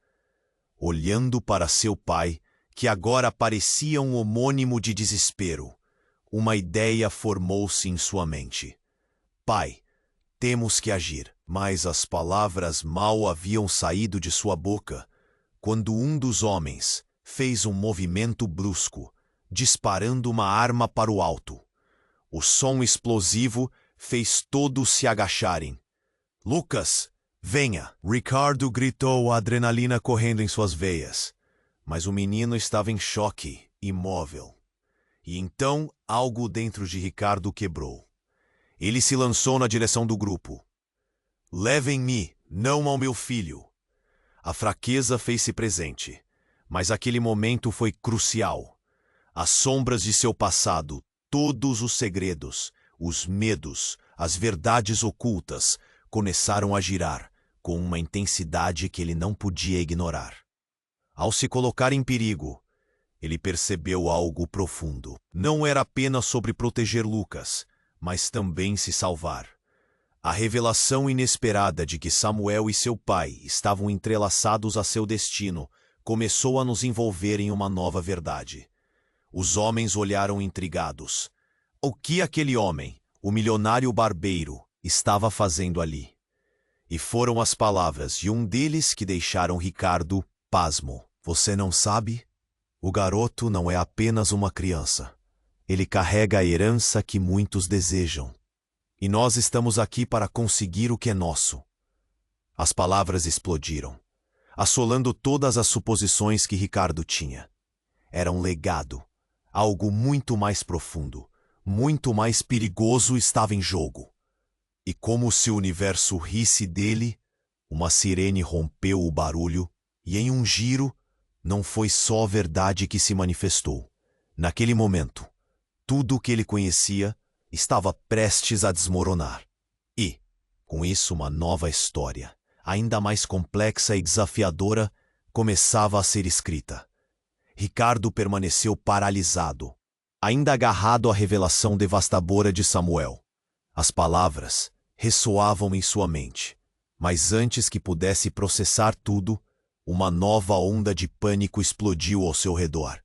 Olhando para seu pai, que agora parecia um homônimo de desespero, uma ideia formou-se em sua mente. Pai, temos que agir. Mas as palavras mal haviam saído de sua boca, quando um dos homens fez um movimento brusco, disparando uma arma para o alto. O som explosivo fez todos se agacharem. Lucas, venha! Ricardo gritou, a adrenalina correndo em suas veias. Mas o menino estava em choque, imóvel. E então algo dentro de Ricardo quebrou. Ele se lançou na direção do grupo. Levem-me, não ao meu filho. A fraqueza fez-se presente, mas aquele momento foi crucial. As sombras de seu passado, todos os segredos, os medos, as verdades ocultas, começaram a girar, com uma intensidade que ele não podia ignorar. Ao se colocar em perigo, ele percebeu algo profundo. Não era apenas sobre proteger Lucas, mas também se salvar. A revelação inesperada de que Samuel e seu pai estavam entrelaçados a seu destino começou a nos envolver em uma nova verdade. Os homens olharam intrigados. O que aquele homem, o milionário barbeiro, estava fazendo ali? E foram as palavras de um deles que deixaram Ricardo pasmo. Você não sabe? O garoto não é apenas uma criança. Ele carrega a herança que muitos desejam. E nós estamos aqui para conseguir o que é nosso. As palavras explodiram, assolando todas as suposições que Ricardo tinha. Era um legado. Algo muito mais profundo, muito mais perigoso estava em jogo. E como se o universo risse dele, uma sirene rompeu o barulho e, em um giro, não foi só a verdade que se manifestou. Naquele momento, tudo o que ele conhecia estava prestes a desmoronar. E, com isso, uma nova história, ainda mais complexa e desafiadora, começava a ser escrita. Ricardo permaneceu paralisado, ainda agarrado à revelação devastadora de Samuel. As palavras ressoavam em sua mente, mas antes que pudesse processar tudo, uma nova onda de pânico explodiu ao seu redor.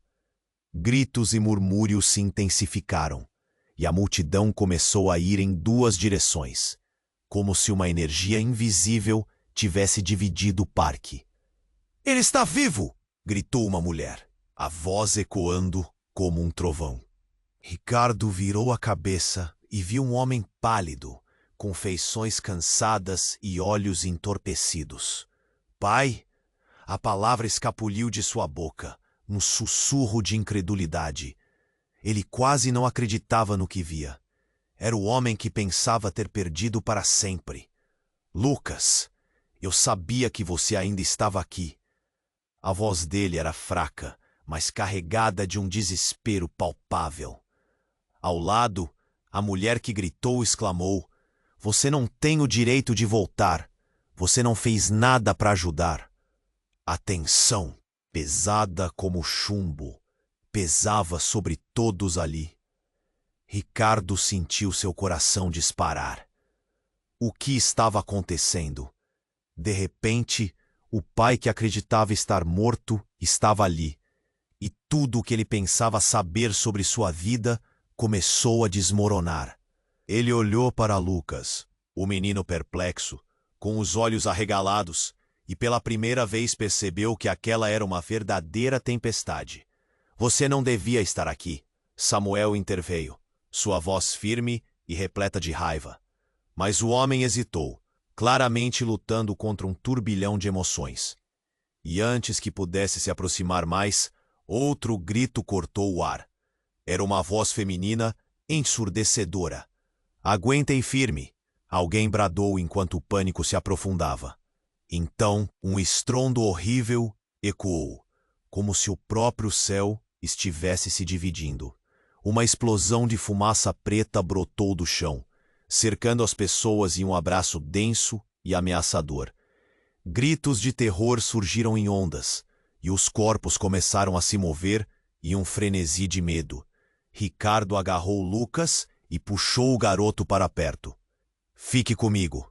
Gritos e murmúrios se intensificaram, e a multidão começou a ir em duas direções, como se uma energia invisível tivesse dividido o parque. "Ele está vivo!" gritou uma mulher, a voz ecoando como um trovão. Ricardo virou a cabeça e viu um homem pálido, com feições cansadas e olhos entorpecidos. "Pai?" A palavra escapuliu de sua boca, um sussurro de incredulidade. Ele quase não acreditava no que via. Era o homem que pensava ter perdido para sempre. "Lucas, eu sabia que você ainda estava aqui." A voz dele era fraca, mas carregada de um desespero palpável. Ao lado, a mulher que gritou exclamou: "Você não tem o direito de voltar. Você não fez nada para ajudar." A tensão, pesada como chumbo, pesava sobre todos ali. Ricardo sentiu seu coração disparar. O que estava acontecendo? De repente, o pai que acreditava estar morto estava ali, e tudo o que ele pensava saber sobre sua vida começou a desmoronar. Ele olhou para Lucas, o menino perplexo, com os olhos arregalados, e pela primeira vez percebeu que aquela era uma verdadeira tempestade. "Você não devia estar aqui." Samuel interveio, sua voz firme e repleta de raiva. Mas o homem hesitou, claramente lutando contra um turbilhão de emoções. E antes que pudesse se aproximar mais, outro grito cortou o ar. Era uma voz feminina ensurdecedora. "Aguentem firme!" Alguém bradou enquanto o pânico se aprofundava. Então, um estrondo horrível ecoou, como se o próprio céu estivesse se dividindo. Uma explosão de fumaça preta brotou do chão, cercando as pessoas em um abraço denso e ameaçador. Gritos de terror surgiram em ondas, e os corpos começaram a se mover em um frenesi de medo. Ricardo agarrou Lucas e puxou o garoto para perto. "Fique comigo."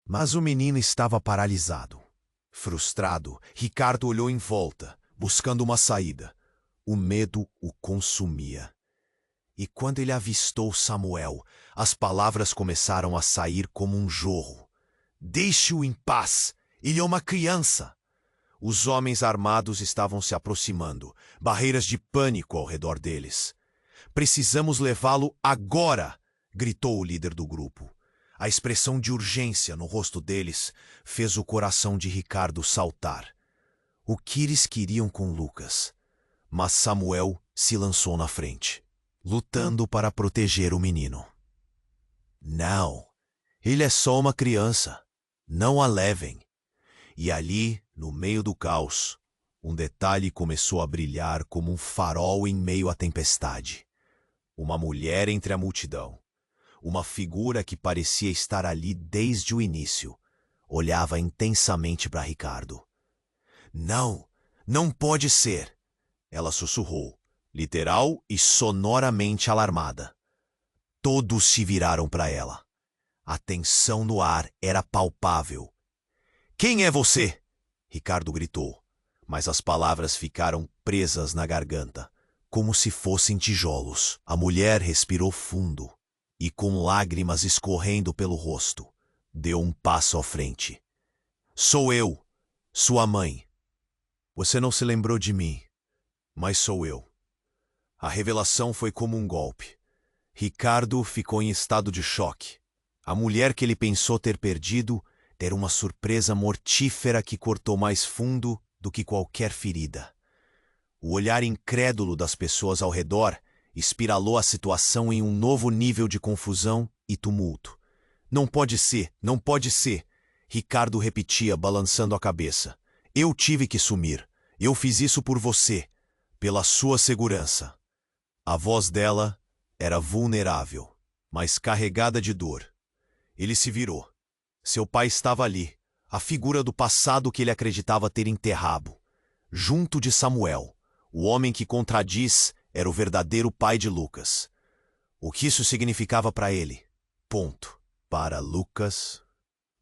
Mas o menino estava paralisado. Frustrado, Ricardo olhou em volta, buscando uma saída. O medo o consumia. E quando ele avistou Samuel, as palavras começaram a sair como um jorro. "Deixe-o em paz! Ele é uma criança!" Os homens armados estavam se aproximando, barreiras de pânico ao redor deles. "Precisamos levá-lo agora!" gritou o líder do grupo. A expressão de urgência no rosto deles fez o coração de Ricardo saltar. O que eles queriam com Lucas? Mas Samuel se lançou na frente, lutando para proteger o menino. "Não, ele é só uma criança. Não a levem." E ali, no meio do caos, um detalhe começou a brilhar como um farol em meio à tempestade. Uma mulher entre a multidão. Uma figura que parecia estar ali desde o início. olhava intensamente para Ricardo. Não, não pode ser, ela sussurrou, literal e sonoramente alarmada. Todos se viraram para ela. A tensão no ar era palpável. Quem é você? Ricardo gritou, mas as palavras ficaram presas na garganta, como se fossem tijolos. A mulher respirou fundo e, com lágrimas escorrendo pelo rosto, deu um passo à frente. Sou eu, sua mãe. Você não se lembrou de mim, mas sou eu. A revelação foi como um golpe. Ricardo ficou em estado de choque. A mulher que ele pensou ter perdido era uma surpresa mortífera que cortou mais fundo do que qualquer ferida. O olhar incrédulo das pessoas ao redor espiralou a situação em um novo nível de confusão e tumulto. Não pode ser, não pode ser, Ricardo repetia, balançando a cabeça. Eu tive que sumir. Eu fiz isso por você, pela sua segurança. A voz dela era vulnerável, mas carregada de dor. Ele se virou. Seu pai estava ali, a figura do passado que ele acreditava ter enterrado. Junto de Samuel, o homem que contradiz era o verdadeiro pai de Lucas. O que isso significava para ele? Ponto. Para Lucas,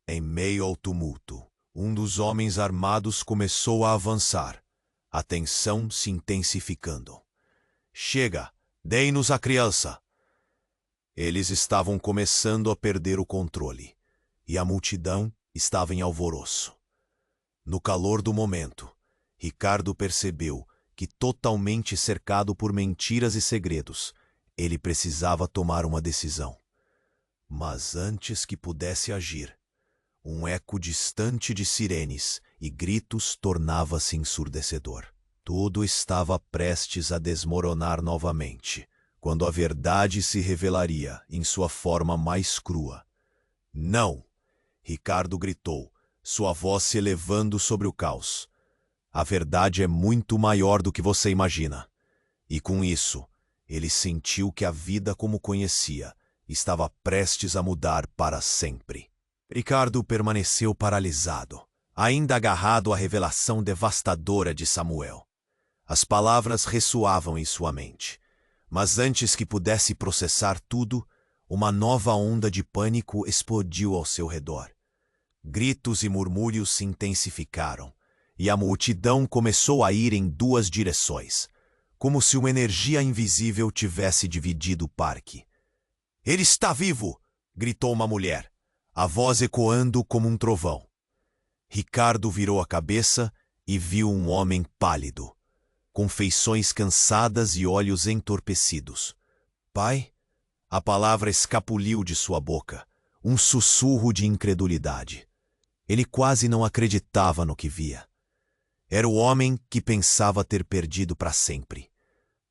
em meio ao tumulto, um dos homens armados começou a avançar, a tensão se intensificando. Chega, deem-nos a criança! Eles estavam começando a perder o controle, e a multidão estava em alvoroço. No calor do momento, Ricardo percebeu que, totalmente cercado por mentiras e segredos, ele precisava tomar uma decisão. Mas antes que pudesse agir, um eco distante de sirenes e gritos tornava-se ensurdecedor. Tudo estava prestes a desmoronar novamente, quando a verdade se revelaria em sua forma mais crua. Não! Ricardo gritou, sua voz se elevando sobre o caos. A verdade é muito maior do que você imagina. E com isso, ele sentiu que a vida como conhecia estava prestes a mudar para sempre. Ricardo permaneceu paralisado, ainda agarrado à revelação devastadora de Samuel. As palavras ressoavam em sua mente, mas antes que pudesse processar tudo, uma nova onda de pânico explodiu ao seu redor. Gritos e murmúrios se intensificaram, e a multidão começou a ir em duas direções, como se uma energia invisível tivesse dividido o parque. Ele está vivo! Gritou uma mulher, a voz ecoando como um trovão. Ricardo virou a cabeça e viu um homem pálido, com feições cansadas e olhos entorpecidos. Pai? A palavra escapuliu de sua boca, um sussurro de incredulidade. Ele quase não acreditava no que via. Era o homem que pensava ter perdido para sempre.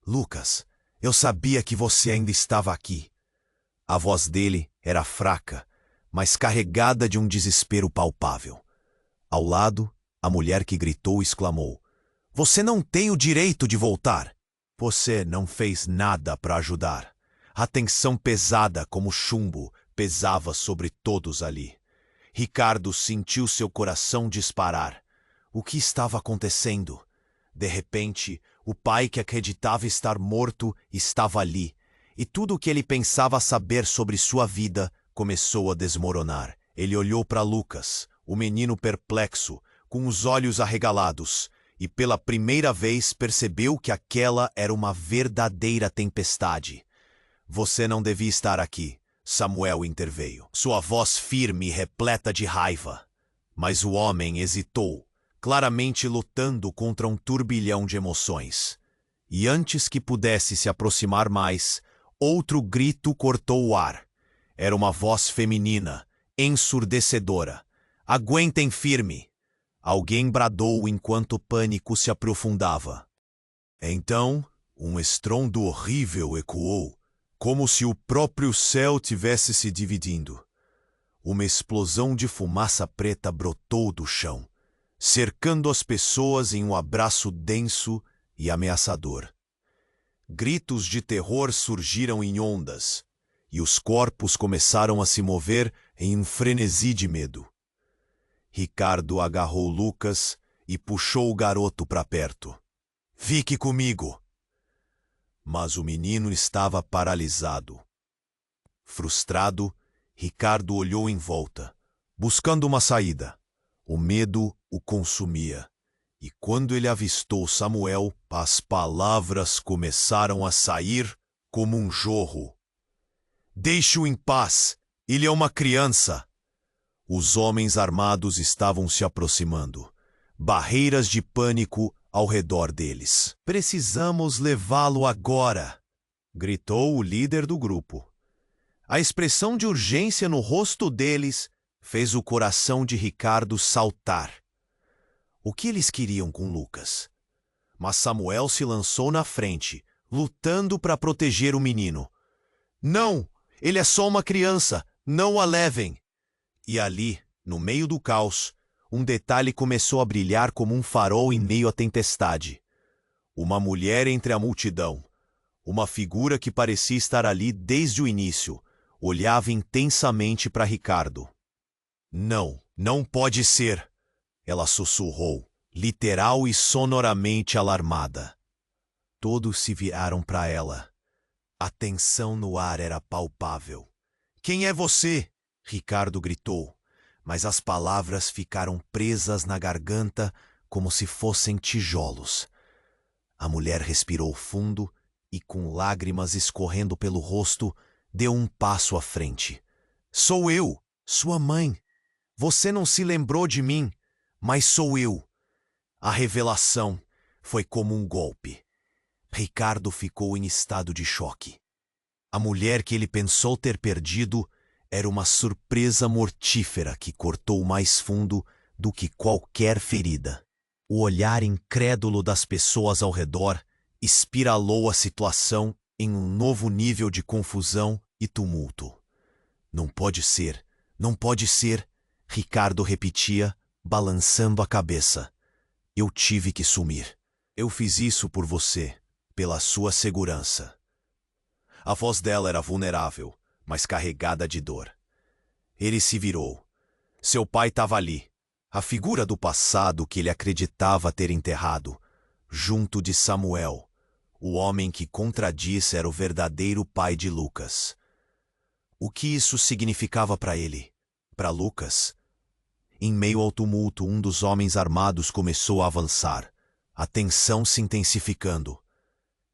Lucas, eu sabia que você ainda estava aqui. A voz dele era fraca, mas carregada de um desespero palpável. Ao lado, a mulher que gritou exclamou: Você não tem o direito de voltar! Você não fez nada para ajudar. A tensão pesada como chumbo pesava sobre todos ali. Ricardo sentiu seu coração disparar. O que estava acontecendo? De repente, o pai que acreditava estar morto estava ali, e tudo o que ele pensava saber sobre sua vida começou a desmoronar. Ele olhou para Lucas, o menino perplexo, com os olhos arregalados, e pela primeira vez percebeu que aquela era uma verdadeira tempestade. Você não devia estar aqui, Samuel interveio, sua voz firme e repleta de raiva. Mas o homem hesitou, claramente lutando contra um turbilhão de emoções. E antes que pudesse se aproximar mais, outro grito cortou o ar. Era uma voz feminina, ensurdecedora. Aguentem firme! Alguém bradou enquanto o pânico se aprofundava. Então, um estrondo horrível ecoou, como se o próprio céu tivesse se dividindo. Uma explosão de fumaça preta brotou do chão, cercando as pessoas em um abraço denso e ameaçador. Gritos de terror surgiram em ondas, e os corpos começaram a se mover em um frenesi de medo. Ricardo agarrou Lucas e puxou o garoto para perto. Fique comigo! Mas o menino estava paralisado. Frustrado, Ricardo olhou em volta, buscando uma saída. O medo o consumia. E quando ele avistou Samuel, as palavras começaram a sair como um jorro. Deixe-o em paz! Ele é uma criança! Os homens armados estavam se aproximando. Barreiras de pânico ao redor deles. Precisamos levá-lo agora! Gritou o líder do grupo. A expressão de urgência no rosto deles fez o coração de Ricardo saltar. O que eles queriam com Lucas? Mas Samuel se lançou na frente, lutando para proteger o menino. Não! Ele é só uma criança! Não o levem! E ali, no meio do caos, um detalhe começou a brilhar como um farol em meio à tempestade. Uma mulher entre a multidão. Uma figura que parecia estar ali desde o início, olhava intensamente para Ricardo. Não, não pode ser! Ela sussurrou, literal e sonoramente alarmada. Todos se viraram para ela. A tensão no ar era palpável. Quem é você? Ricardo gritou, mas as palavras ficaram presas na garganta como se fossem tijolos. A mulher respirou fundo e, com lágrimas escorrendo pelo rosto, deu um passo à frente. Sou eu, sua mãe. Você não se lembrou de mim, mas sou eu. A revelação foi como um golpe. Ricardo ficou em estado de choque. A mulher que ele pensou ter perdido era uma surpresa mortífera que cortou mais fundo do que qualquer ferida. O olhar incrédulo das pessoas ao redor espiralou a situação em um novo nível de confusão e tumulto. Não pode ser, não pode ser, Ricardo repetia, balançando a cabeça. Eu tive que sumir. Eu fiz isso por você, pela sua segurança. A voz dela era vulnerável, mas carregada de dor. Ele se virou. Seu pai estava ali, a figura do passado que ele acreditava ter enterrado, junto de Samuel, o homem que contradisse era o verdadeiro pai de Lucas. O que isso significava para ele? Para Lucas? Em meio ao tumulto, um dos homens armados começou a avançar, a tensão se intensificando.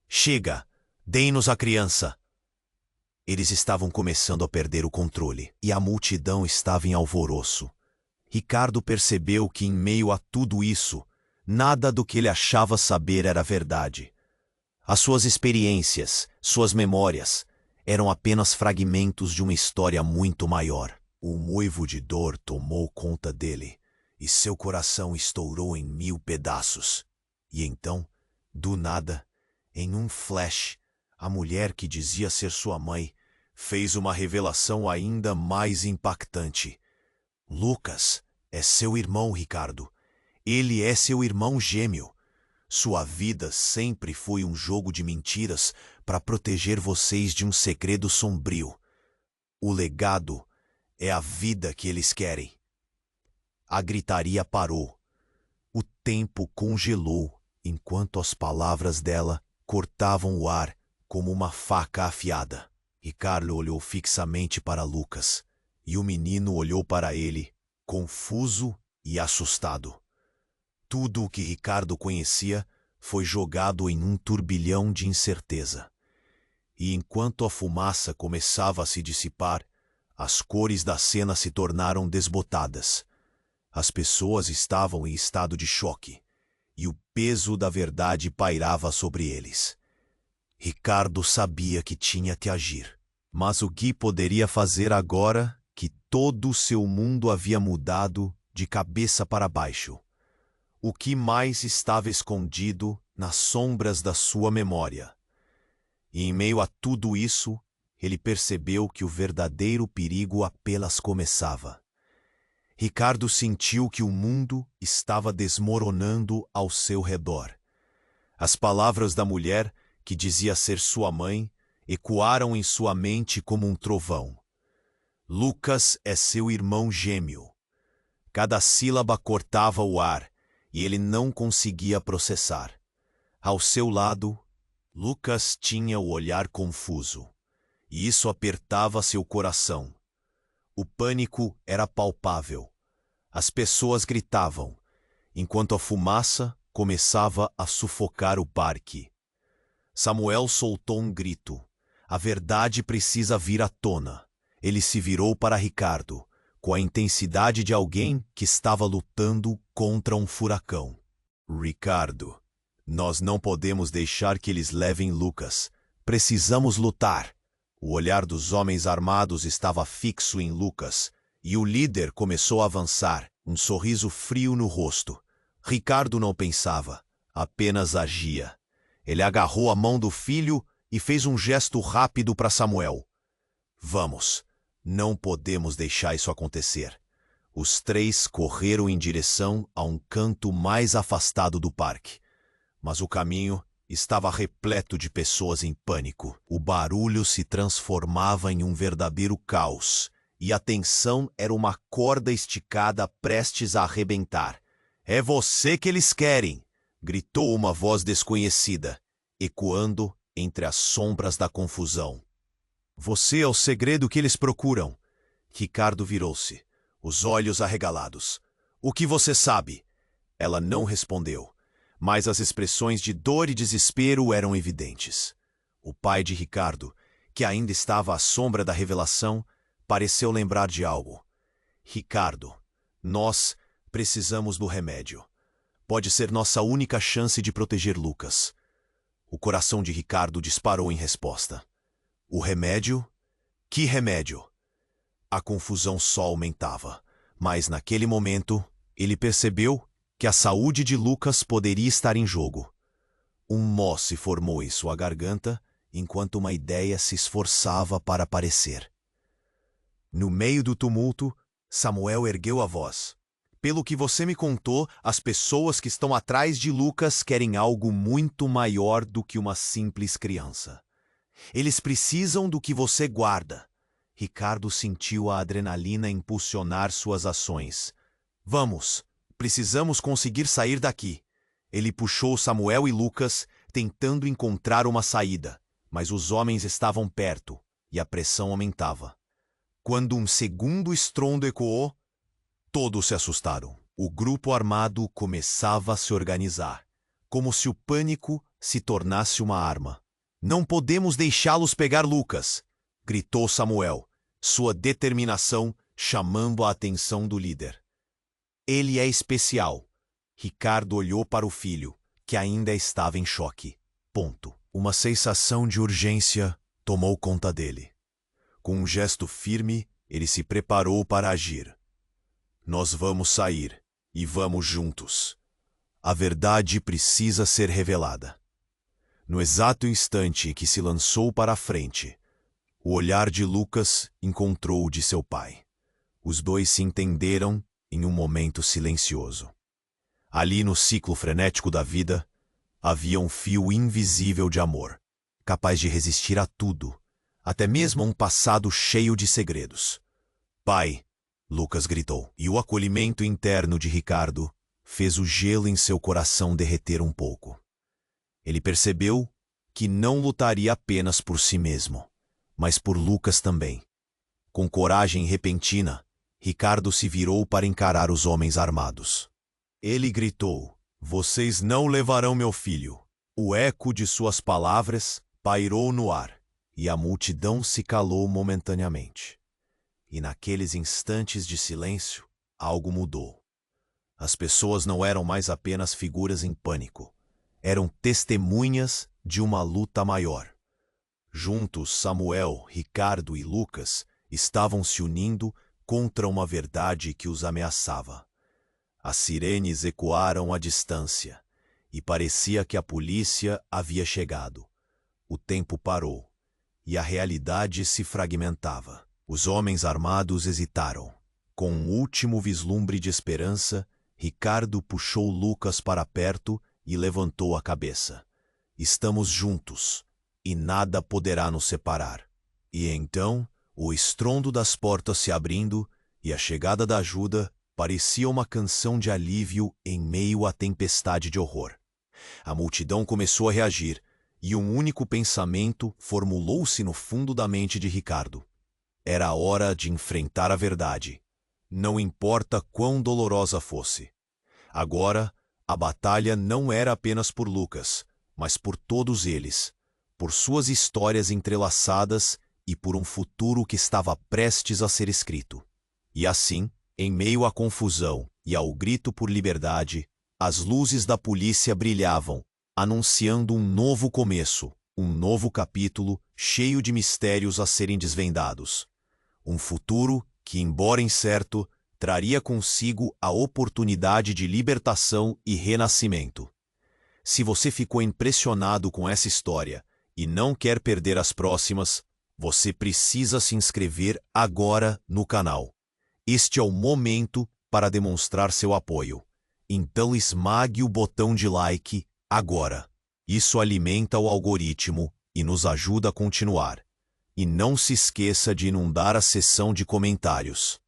Chega! Deem-nos a criança! Eles estavam começando a perder o controle, e a multidão estava em alvoroço. Ricardo percebeu que, em meio a tudo isso, nada do que ele achava saber era verdade. As suas experiências, suas memórias, eram apenas fragmentos de uma história muito maior. O moivo de dor tomou conta dele, e seu coração estourou em 1000 pedaços. E então, do nada, em um flash, a mulher que dizia ser sua mãe fez uma revelação ainda mais impactante. Lucas é seu irmão, Ricardo. Ele é seu irmão gêmeo. Sua vida sempre foi um jogo de mentiras para proteger vocês de um segredo sombrio. O legado é a vida que eles querem. A gritaria parou. O tempo congelou enquanto as palavras dela cortavam o ar como uma faca afiada. Ricardo olhou fixamente para Lucas, e o menino olhou para ele, confuso e assustado. Tudo o que Ricardo conhecia foi jogado em um turbilhão de incerteza. E enquanto a fumaça começava a se dissipar, as cores da cena se tornaram desbotadas. As pessoas estavam em estado de choque, e o peso da verdade pairava sobre eles. Ricardo sabia que tinha que agir. Mas o que poderia fazer agora que todo o seu mundo havia mudado de cabeça para baixo? O que mais estava escondido nas sombras da sua memória? E em meio a tudo isso, ele percebeu que o verdadeiro perigo apenas começava. Ricardo sentiu que o mundo estava desmoronando ao seu redor. As palavras da mulher, que dizia ser sua mãe, ecoaram em sua mente como um trovão. Lucas é seu irmão gêmeo. Cada sílaba cortava o ar e ele não conseguia processar. Ao seu lado, Lucas tinha o olhar confuso, e isso apertava seu coração. O pânico era palpável. As pessoas gritavam, enquanto a fumaça começava a sufocar o parque. Samuel soltou um grito. A verdade precisa vir à tona. Ele se virou para Ricardo, com a intensidade de alguém que estava lutando contra um furacão. Ricardo, nós não podemos deixar que eles levem Lucas. Precisamos lutar. O olhar dos homens armados estava fixo em Lucas, e o líder começou a avançar, um sorriso frio no rosto. Ricardo não pensava, apenas agia. Ele agarrou a mão do filho e fez um gesto rápido para Samuel. Vamos, não podemos deixar isso acontecer. Os três correram em direção a um canto mais afastado do parque. Mas o caminho estava repleto de pessoas em pânico. O barulho se transformava em um verdadeiro caos, e a tensão era uma corda esticada prestes a arrebentar. É você que eles querem! Gritou uma voz desconhecida, ecoando entre as sombras da confusão. Você é o segredo que eles procuram. Ricardo virou-se, os olhos arregalados. O que você sabe? Ela não respondeu, mas as expressões de dor e desespero eram evidentes. O pai de Ricardo, que ainda estava à sombra da revelação, pareceu lembrar de algo. Ricardo, nós precisamos do remédio. Pode ser nossa única chance de proteger Lucas. O coração de Ricardo disparou em resposta. O remédio? Que remédio? A confusão só aumentava, mas naquele momento ele percebeu que a saúde de Lucas poderia estar em jogo. Um nó se formou em sua garganta enquanto uma ideia se esforçava para aparecer. No meio do tumulto, Samuel ergueu a voz. Pelo que você me contou, as pessoas que estão atrás de Lucas querem algo muito maior do que uma simples criança. Eles precisam do que você guarda. Ricardo sentiu a adrenalina impulsionar suas ações. Vamos, precisamos conseguir sair daqui. Ele puxou Samuel e Lucas, tentando encontrar uma saída, mas os homens estavam perto e a pressão aumentava. Quando um segundo estrondo ecoou, todos se assustaram. O grupo armado começava a se organizar, como se o pânico se tornasse uma arma. Não podemos deixá-los pegar Lucas, gritou Samuel, sua determinação chamando a atenção do líder. Ele é especial. Ricardo olhou para o filho, que ainda estava em choque. Ponto. Uma sensação de urgência tomou conta dele. Com um gesto firme, ele se preparou para agir. Nós vamos sair, e vamos juntos. A verdade precisa ser revelada. No exato instante em que se lançou para a frente, o olhar de Lucas encontrou o de seu pai. Os dois se entenderam em um momento silencioso. Ali no ciclo frenético da vida, havia um fio invisível de amor, capaz de resistir a tudo, até mesmo a um passado cheio de segredos. Pai, Lucas gritou, e o acolhimento interno de Ricardo fez o gelo em seu coração derreter um pouco. Ele percebeu que não lutaria apenas por si mesmo, mas por Lucas também. Com coragem repentina, Ricardo se virou para encarar os homens armados. Ele gritou, vocês não levarão meu filho. O eco de suas palavras pairou no ar, e a multidão se calou momentaneamente. E naqueles instantes de silêncio, algo mudou. As pessoas não eram mais apenas figuras em pânico. Eram testemunhas de uma luta maior. Juntos, Samuel, Ricardo e Lucas estavam se unindo contra uma verdade que os ameaçava. As sirenes ecoaram à distância, e parecia que a polícia havia chegado. O tempo parou, e a realidade se fragmentava. Os homens armados hesitaram. Com um último vislumbre de esperança, Ricardo puxou Lucas para perto e levantou a cabeça. Estamos juntos, e nada poderá nos separar. E então, o estrondo das portas se abrindo e a chegada da ajuda parecia uma canção de alívio em meio à tempestade de horror. A multidão começou a reagir, e um único pensamento formulou-se no fundo da mente de Ricardo. Era a hora de enfrentar a verdade, não importa quão dolorosa fosse. Agora, a batalha não era apenas por Lucas, mas por todos eles, por suas histórias entrelaçadas e por um futuro que estava prestes a ser escrito. E assim, em meio à confusão e ao grito por liberdade, as luzes da polícia brilhavam, anunciando um novo começo, um novo capítulo cheio de mistérios a serem desvendados. Um futuro que, embora incerto, traria consigo a oportunidade de libertação e renascimento. Se você ficou impressionado com essa história e não quer perder as próximas, você precisa se inscrever agora no canal. Este é o momento para demonstrar seu apoio. Então esmague o botão de like agora. Isso alimenta o algoritmo e nos ajuda a continuar. E não se esqueça de inundar a seção de comentários.